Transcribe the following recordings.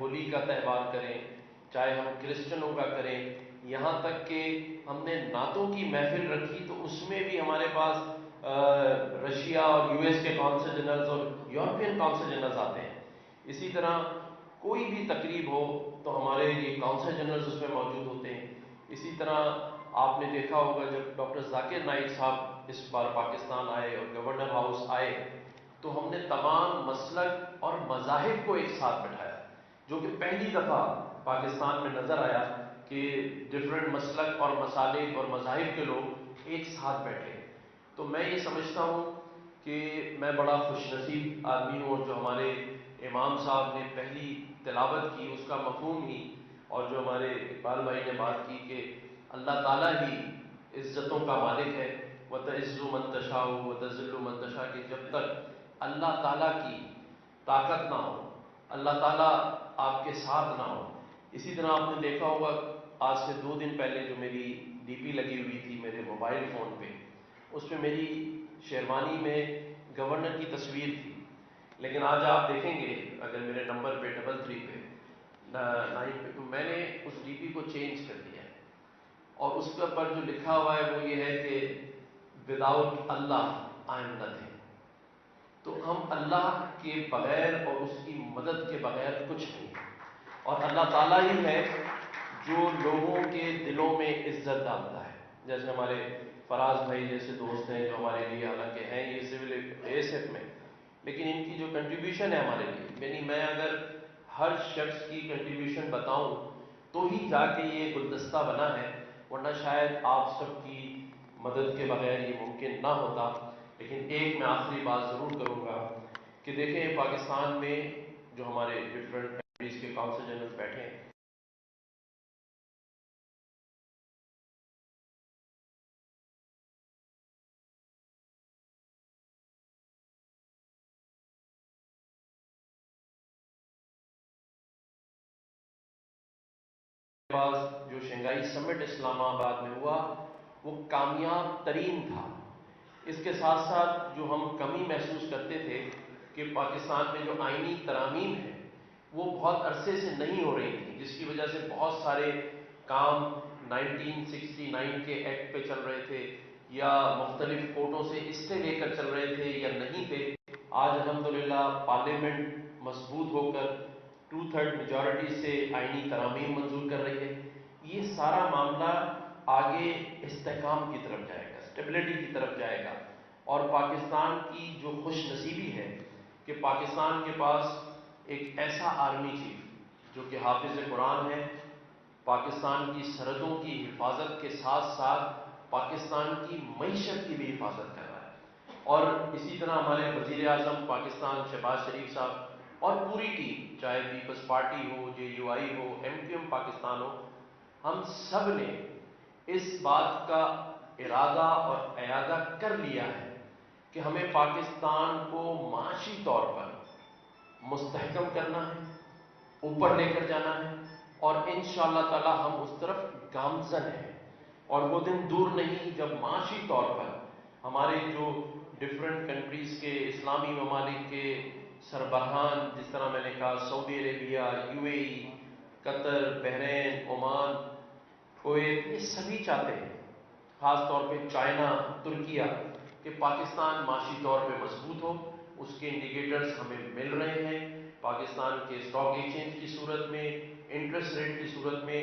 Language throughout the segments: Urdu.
ہولی کا تہوار کریں، چاہے ہم کرسچنوں کا کریں، یہاں تک کہ ہم نے نعتوں کی محفل رکھی تو اس میں بھی ہمارے پاس رشیا اور یو ایس کے کونسل جنرلز اور یورپین کونسل جنرلز آتے ہیں۔ اسی طرح کوئی بھی تقریب ہو تو ہمارے یہ کونسل جنرلز اس میں موجود ہوتے ہیں۔ اسی طرح آپ نے دیکھا ہوگا جب ڈاکٹر ذاکر نائک صاحب اس بار پاکستان آئے اور گورنر ہاؤس آئے تو ہم نے تمام مسلک اور مذاہب کو ایک ساتھ بٹھایا، جو کہ پہلی دفعہ پاکستان میں نظر آیا کہ ڈفرینٹ مسلک اور مسالک اور مذاہب کے لوگ ایک ساتھ بیٹھے۔ تو میں یہ سمجھتا ہوں کہ میں بڑا خوش نصیب آدمی ہوں، اور جو ہمارے امام صاحب نے پہلی تلاوت کی اس کا مفہوم ہی، اور جو ہمارے اقبال بھائی نے بات کی کہ اللہ تعالیٰ ہی عزتوں کا مالک ہے، وَتَعِزُّ مَن تَشَاءُ وَتَذِلُّ مَن تَشَاءُ، کہ جب تک اللہ تعالیٰ کی طاقت نہ ہو، اللہ تعالیٰ آپ کے ساتھ نہ ہو۔ اسی طرح آپ نے دیکھا ہوگا آج سے 2 دن پہلے جو میری ڈی پی لگی ہوئی تھی میرے موبائل فون پہ، اس میں میری شیروانی میں گورنر کی تصویر تھی، لیکن آج آپ دیکھیں گے اگر میرے نمبر پہ 33 پہ 9 پہ، تو میں نے اس ڈی پی کو چینج کر دیا ہے، اور اس کے اوپر جو لکھا ہوا ہے وہ یہ ہے کہ without Allah I am nothing. تو ہم اللہ کے بغیر اور اس کی مدد کے بغیر کچھ نہیں، اور اللہ تعالیٰ ہی ہے جو لوگوں کے دلوں میں عزت ڈالتا ہے۔ جیسے ہمارے فراز بھائی جیسے دوست ہیں جو ہمارے لیے حالانکہ ہیں یہ سول ایس ایف میں، لیکن ان کی جو کنٹریبیوشن ہے ہمارے لیے، یعنی میں اگر ہر شخص کی کنٹریبیوشن بتاؤں تو ہی جا کے یہ گلدستہ بنا ہے، ورنہ شاید آپ سب کی مدد کے بغیر یہ ممکن نہ ہوتا۔ لیکن ایک میں آخری بات ضرور کروں گا کہ دیکھیں پاکستان میں جو ہمارے ڈفرینٹ کنٹریز کے کونسل جنرل بیٹھے ہیں، پاس جو شنگھائی سمٹ اسلام آباد میں ہوا وہ کامیاب ترین تھا۔ اس کے ساتھ ساتھ جو ہم کمی محسوس کرتے تھے کہ پاکستان میں جو آئینی ترامیم ہے وہ بہت عرصے سے نہیں ہو رہی تھی، جس کی وجہ سے بہت سارے کام 1969 کے ایکٹ پہ چل رہے تھے یا مختلف کورٹوں سے اسٹے لے کر چل رہے تھے یا نہیں تھے۔ آج الحمدللہ پارلیمنٹ مضبوط ہو کر 2/3 میجورٹی سے آئینی ترامیم منظور کر رہی ہے۔ یہ سارا معاملہ آگے استحکام کی طرف جائے گا، اسٹیبلٹی کی طرف جائے گا، اور پاکستان کی جو خوش نصیبی ہے کہ پاکستان کے پاس ایک ایسا آرمی چیف جو کہ حافظ قرآن ہے، پاکستان کی سرحدوں کی حفاظت کے ساتھ ساتھ پاکستان کی معیشت کی بھی حفاظت کر رہا ہے، اور اسی طرح ہمارے وزیر اعظم پاکستان شہباز شریف صاحب اور پوری ٹیم، چاہے پیپلز پارٹی ہو، جے یو آئی ہو، ایم کیو ایم پاکستان ہو، ہم سب نے اس بات کا ارادہ اور اعادہ کر لیا ہے کہ ہمیں پاکستان کو معاشی طور پر مستحکم کرنا ہے، اوپر لے کر جانا ہے، اور انشاءاللہ تعالی ہم اس طرف گامزن ہیں، اور وہ دن دور نہیں جب معاشی طور پر ہمارے جو ڈفرینٹ کنٹریز کے اسلامی ممالک کے سربراہان، جس طرح میں نے کہا Saudi Arabia, U A E, Qatar, Bahrain, Oman, Kuwait, یہ سبھی چاہتے ہیں، خاص طور پہ چائنا، ترکیہ، کہ پاکستان معاشی طور پہ مضبوط ہو۔ اس کے انڈیکیٹرز ہمیں مل رہے ہیں، پاکستان کے اسٹاک ایکسچینج کی صورت میں، انٹرسٹ ریٹ کی صورت میں،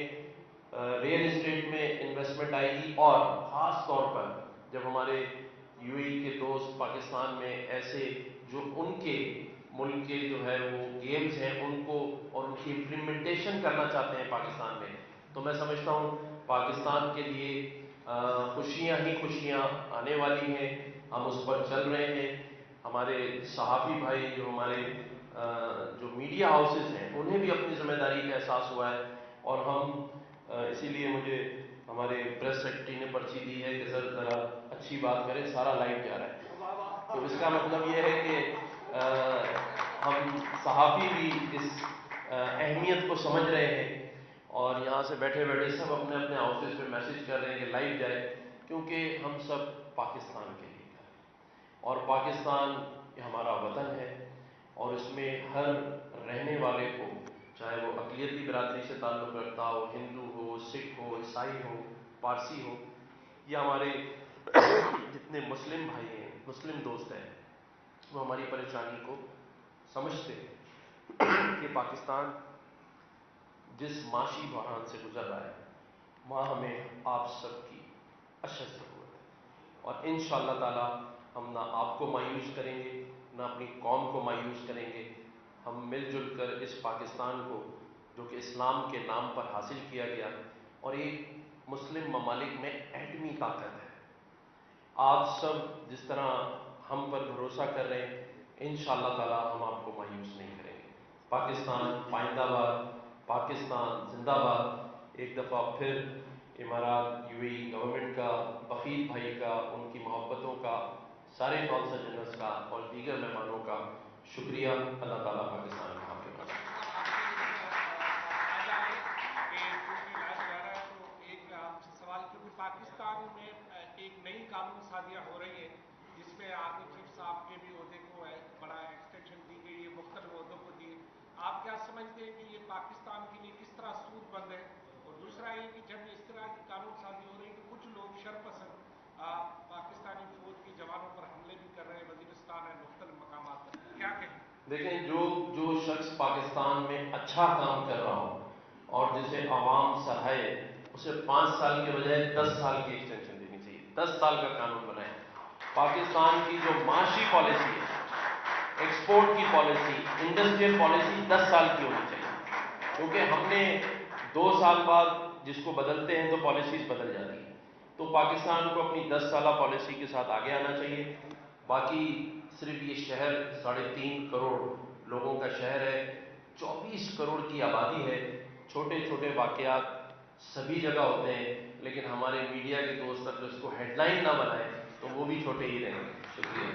ریئل اسٹیٹ میں انویسٹمنٹ آئے گی، اور خاص طور پر جب ہمارے یو اے ای کے دوست پاکستان میں ایسے جو ان کے ملک کے جو ہے وہ گیمز ہیں ان کو اور ان کی امپلیمنٹیشن کرنا چاہتے ہیں پاکستان میں، تو میں سمجھتا ہوں پاکستان کے لیے خوشیاں ہی خوشیاں آنے والی ہیں۔ ہم اس پر چل رہے ہیں۔ ہمارے صحافی بھائی جو ہمارے جو میڈیا ہاؤسز ہیں انہیں بھی اپنی ذمہ داری کا احساس ہوا ہے، اور ہم اسی لیے مجھے ہمارے پریس سیکرٹری نے پرچی دی ہے کہ سر ذرا اچھی بات کریں، سارا لائیو جا رہا ہے، تو اس کا مطلب یہ ہے کہ ہم صحافی بھی اس اہمیت کو سمجھ رہے ہیں، اور یہاں سے بیٹھے بیٹھے سب اپنے اپنے ہاؤسز پہ میسج کر رہے ہیں کہ لائیو جائے، کیونکہ ہم سب پاکستان کے لیے کر رہے ہیں، اور پاکستان یہ ہمارا وطن ہے، اور اس میں ہر رہنے والے کو چاہے وہ اقلیتی برادری سے تعلق رکھتا ہو، ہندو ہو، سکھ ہو، عیسائی ہو، پارسی ہو، یا ہمارے جتنے مسلم بھائی ہیں، مسلم دوست ہیں، وہ ہماری پریشانی کو سمجھتے ہیں کہ پاکستان جس معاشی بحران سے گزر رہا ہے وہاں ہمیں آپ سب کی اشد ضرورت ہے، اور انشاءاللہ تعالی ہم نہ آپ کو مایوس کریں گے، نہ اپنی قوم کو مایوس کریں گے. ہم مل جل کر اس پاکستان کو، جو کہ اسلام کے نام پر حاصل کیا گیا اور ایک مسلم ممالک میں ایٹمی طاقت ہے، آپ سب جس طرح ہم پر بھروسہ کر رہے ہیں انشاءاللہ تعالی ہم آپ کو مایوس نہیں کریں گے. پاکستان پائندہ باد، پاکستان زندہ باد. ایک دفعہ پھر امارات یو اے ای گورنمنٹ کا، بخیل بھائی کا، ان کی محبتوں کا، سارے کونسل جنرلز کا اور دیگر مہمانوں کا شکریہ. اللہ تعالیٰ پاکستان کا حافظ. پاکستان میں ایک نئی قانون سازیاں ہو رہی ہیں جس میں آرمی چیف صاحب کے بھی عہدے کو بڑا ایکسٹینشن دی گئی ہے، مختلف عہدوں کو دی. آپ کیا سمجھتے ہیں کہ یہ پاکستان کے لیے کس طرح سود بند ہے؟ اور دوسرا یہ کہ جب اس طرح کی قانون سازی ہو رہی ہے تو کچھ لوگ شرپسند پاکستانی فوج کے جوانوں پر حملے بھی کر رہے ہیں، وزیرستان ہے، مختلف مقامات پر. کیا کہیں؟ دیکھیں، جو شخص پاکستان میں اچھا کام کر رہا ہو اور جسے عوام سراہے، اسے 5 سال کے بجائے 10 سال کی ایکسٹینشن دینی چاہیے. 10 سال کا قانون بنائیں. پاکستان کی جو معاشی پالیسی ہے، ایکسپورٹ کی پالیسی، انڈسٹریل پالیسی 10 سال کی ہونی چاہیے، کیونکہ ہم نے 2 سال بعد جس کو بدلتے ہیں تو پالیسیز بدل جاتی ہیں. تو پاکستان کو اپنی 10 سالہ پالیسی کے ساتھ آگے آنا چاہیے. باقی صرف یہ شہر 3.5 کروڑ لوگوں کا شہر ہے، 24 کروڑ کی آبادی ہے. چھوٹے چھوٹے واقعات سبھی جگہ ہوتے ہیں، لیکن ہمارے میڈیا کے دوست اگر اس کو ہیڈ لائن نہ بنائیں تو وہ بھی چھوٹے ہی رہیں گے. شکریہ.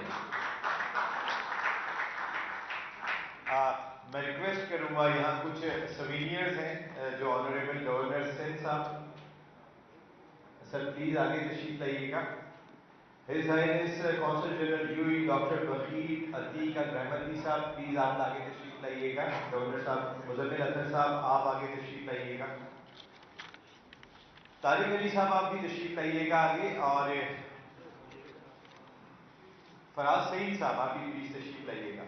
میں ریکویسٹ کروں گا، یہاں کچھ سوینئرز ہیں جو آنریبل گورنر سندھ صاحب، سر پلیز آگے تشریف لائیے گا. His highness consul general U A ڈاکٹر بخیل عتیق الرحمتی صاحب، پلیز آپ آگے تشریف لائیے گا. گورنر صاحب مزمل اطہر صاحب آپ آگے تشریف لائیے گا. طارق علی صاحب آپ بھی تشریف لائیے گا آگے. اور فراز سعید صاحب آپ بھی پلیز تشریف لائیے گا.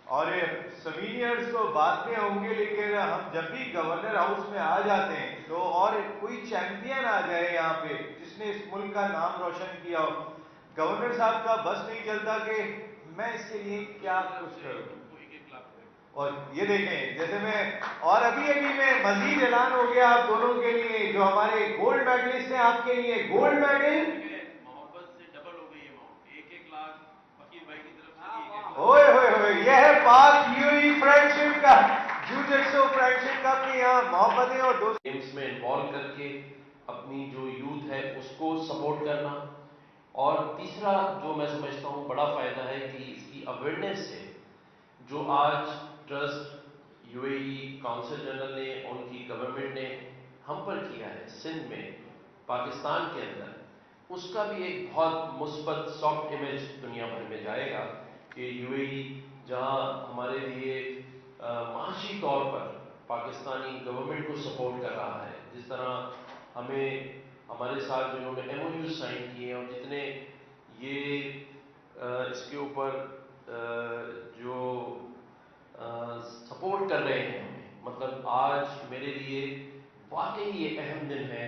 اور سوینئرز تو بعد میں ہوں گے، لیکن ہم جب بھی گورنر ہاؤس میں آ جاتے ہیں تو اور کوئی چیمپئن آ جائے یہاں پہ جس نے اس ملک کا نام روشن کیا ہو، گورنر صاحب کا بس نہیں چلتا کہ میں اس کے لیے کیا کچھ کروں. اور یہ دیکھیں، جیسے میں اور ابھی میں مزید اعلان ہو گیا آپ دونوں کے لیے، جو ہمارے گولڈ میڈلسٹ ہیں آپ کے لیے گولڈ میڈل محبت سے ڈبل ہو گئی اماؤنٹ، 1 لاکھ فقیر بھائی کی طرف سے. ہوئے ہوئے ہوئے، یہ ہے پاک یو ای فرینڈشپ کا جوجٹسو فرینڈشپ کا، اپنی یہاں محبتیں اور دوست گیمز میں انوالو کر کے اپنی جو یوتھ ہے اس کو سپورٹ کرنا. اور تیسرا جو میں سمجھتا ہوں بڑا فائدہ ہے کہ اس کی اویئرنیس سے جو آج trust you A E council general نے، ان کی گورنمنٹ نے ہم پر کیا ہے سندھ میں، پاکستان کے اندر، اس کا بھی ایک بہت مثبت سافٹ امیج دنیا بھر میں جائے گا کہ یو اے ای جہاں ہمارے لیے معاشی طور پر پاکستانی گورنمنٹ کو سپورٹ کر رہا ہے، جس طرح ہمیں ہمارے ساتھ جنہوں نے ایم او یو سائن کیے اور جتنے یہ اس کے اوپر جو سپورٹ کر رہے ہیں ہمیں، مطلب آج میرے لیے واقعی یہ اہم دن ہے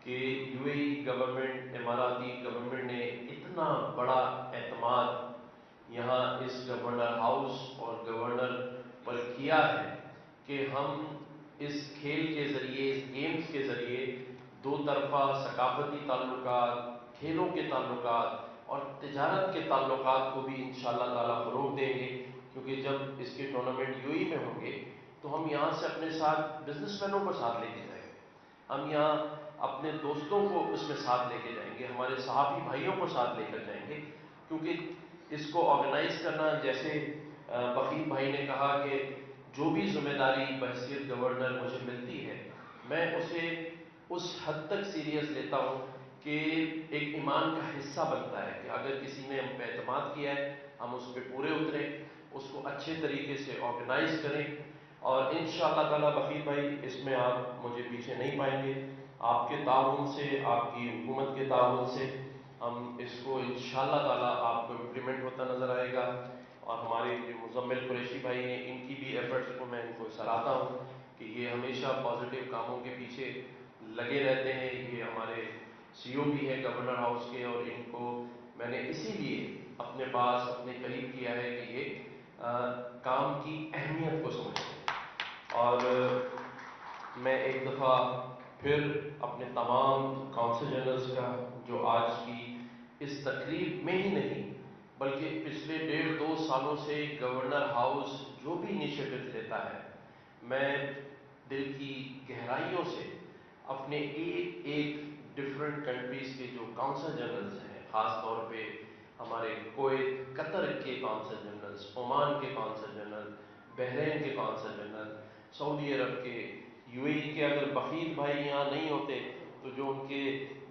کہ یو اے ای گورنمنٹ، اماراتی گورنمنٹ نے اتنا بڑا اعتماد یہاں اس گورنر ہاؤس اور گورنر پر کیا ہے کہ ہم اس کھیل کے ذریعے، اس گیمز کے ذریعے دو طرفہ ثقافتی تعلقات، کھیلوں کے تعلقات اور تجارت کے تعلقات کو بھی انشاءاللہ تعالیٰ فروغ دیں گے. کیونکہ جب اس کے ٹورنامنٹ یو اے ای میں ہوں گے تو ہم یہاں سے اپنے ساتھ بزنس مینوں کو ساتھ لے کے جائیں گے، ہم یہاں اپنے دوستوں کو اس میں ساتھ لے کے جائیں گے، ہمارے صحافی بھائیوں کو ساتھ لے کر جائیں گے. کیونکہ اس کو آرگنائز کرنا، جیسے بخیل بھائی نے کہا کہ جو بھی ذمہ داری بحیثیت گورنر مجھے ملتی ہے میں اسے اس حد تک سیریس لیتا ہوں کہ ایک ایمان کا حصہ بنتا ہے کہ اگر کسی نے ہم پہ اعتماد کیا ہے ہم اس پہ پورے اتریں، اس کو اچھے طریقے سے آرگنائز کریں، اور انشاءاللہ تعالیٰ بخیل بھائی اس میں آپ مجھے پیچھے نہیں پائیں گے، آپ کے تعاون سے، آپ کی حکومت کے تعاون سے ہم اس کو انشاءاللہ تعالیٰ آپ کو امپلیمنٹ ہوتا نظر آئے گا۔ اور ہمارے جو مزمل قریشی بھائی ہیں ان کی بھی ایفرٹس کو میں ان کو سراہتا ہوں کہ یہ ہمیشہ پازیٹیو کاموں کے پیچھے لگے رہتے ہیں۔ یہ ہمارے سی او بھی ہیں گورنر ہاؤس کے، اور ان کو میں نے اسی لیے اپنے پاس اپنے قریب کیا ہے کہ یہ کام کی اہمیت کو سمجھیں۔ اور میں ایک دفعہ پھر اپنے تمام کونسل جنرلز کا جو آج کی اس تقریب میں ہی نہیں بلکہ پچھلے 1.5-2 سالوں سے گورنر ہاؤس جو بھی انیشیٹو لیتا ہے، میں دل کی گہرائیوں سے اپنے ایک ڈفرینٹ کنٹریز کے جو کونسل جنرلز ہیں، خاص طور پہ ہمارے کویت، قطر کے کونسل جنرلز، عمان کے کونسل جنرل، بحرین کے کونسل جنرل، سعودی عرب کے، یو اے ای کے، اگر بخیل بھائی یہاں نہیں ہوتے تو جو ان کے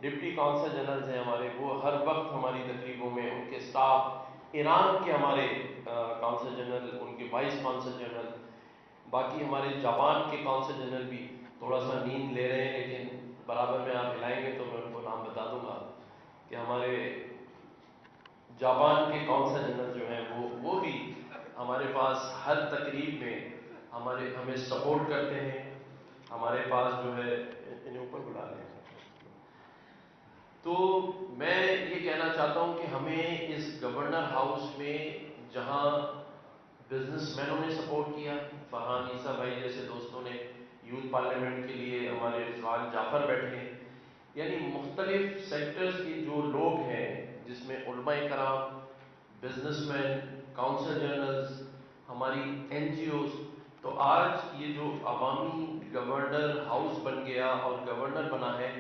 ڈپٹی کونسل جنرلز ہیں ہمارے، وہ ہر وقت ہماری تقریبوں میں، ان کے سٹاف، ایران کے ہمارے کونسل جنرل، ان کے وائس کونسل جنرل، باقی ہمارے جاپان کے کونسل جنرل بھی تھوڑا سا نیند لے رہے ہیں، لیکن برابر میں آپ ہلائیں گے تو میں ان کو نام بتا دوں گا کہ ہمارے جاپان کے کونسل جنرل جو ہیں وہ بھی ہمارے پاس ہر تقریب میں ہمیں سپورٹ کرتے ہیں۔ ہمارے پاس جو ہے انہیں اوپر بلا لیں۔ تو میں یہ کہنا چاہتا ہوں کہ ہمیں اس گورنر ہاؤس میں جہاں بزنس مینوں نے سپورٹ کیا، فرحان عیسیٰ بھائی جیسے دوستوں نے یوتھ پارلیمنٹ کے لیے، ہمارے رضوان جعفر بیٹھے ہیں، یعنی مختلف سیکٹرز کے جو لوگ ہیں جس میں علماء کرام، بزنس مین، کونسل جنرلز، ہماری این جی اوز، تو آج یہ جو عوامی گورنر ہاؤس بن گیا اور گورنر بنا ہے،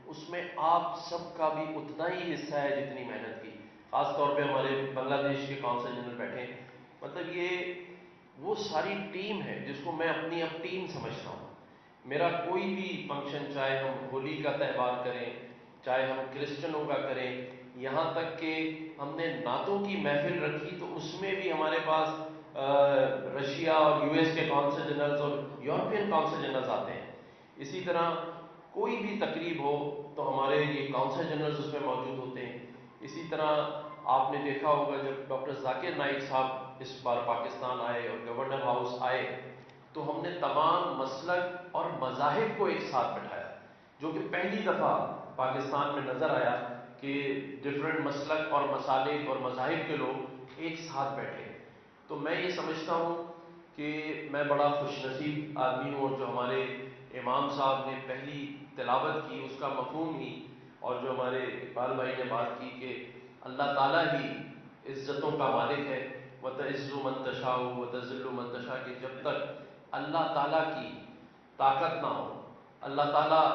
اس میں آپ سب کا بھی اتنا ہی حصہ ہے جتنی محنت کی۔ خاص طور پہ ہمارے بنگلہ دیش کے کونسل جنرل بیٹھے ہیں، مطلب یہ وہ ساری ٹیم ہے جس کو میں اپنی اب ٹیم سمجھتا ہوں۔ میرا کوئی بھی فنکشن، چاہے ہم ہولی کا تہوار کریں، چاہے ہم کرسچنوں کا کریں، یہاں تک کہ ہم نے نعتوں کی محفل رکھی تو اس میں بھی ہمارے پاس رشیا اور یو ایس کے کونسل جنرلز اور یورپین کونسل جنرلز آتے ہیں۔ اسی طرح کوئی بھی تقریب ہو تو ہمارے یہ کونسل جنرلز اس میں موجود ہوتے ہیں۔ اسی طرح آپ نے دیکھا ہوگا جب ڈاکٹر ذاکر نائک صاحب اس بار پاکستان آئے اور گورنر ہاؤس آئے تو ہم نے تمام مسلک اور مذاہب کو ایک ساتھ بٹھایا، جو کہ پہلی دفعہ پاکستان میں نظر آیا کہ ڈفرینٹ مسلک اور مسالک اور مذاہب کے لوگ ایک ساتھ بیٹھے۔ تو میں یہ سمجھتا ہوں کہ میں بڑا خوش نصیب آدمی ہوں، اور جو ہمارے امام صاحب نے پہلی تلاوت کی اس کا مفہوم ہی، اور جو ہمارے اقبال بھائی نے بات کی کہ اللہ تعالیٰ ہی عزتوں کا مالک ہے، وَتَعِزُّ مَن تَشَاءُ وَتَذِلُّ مَن تَشَاءُ، کہ جب تک اللہ تعالیٰ کی طاقت نہ ہو، اللہ تعالیٰ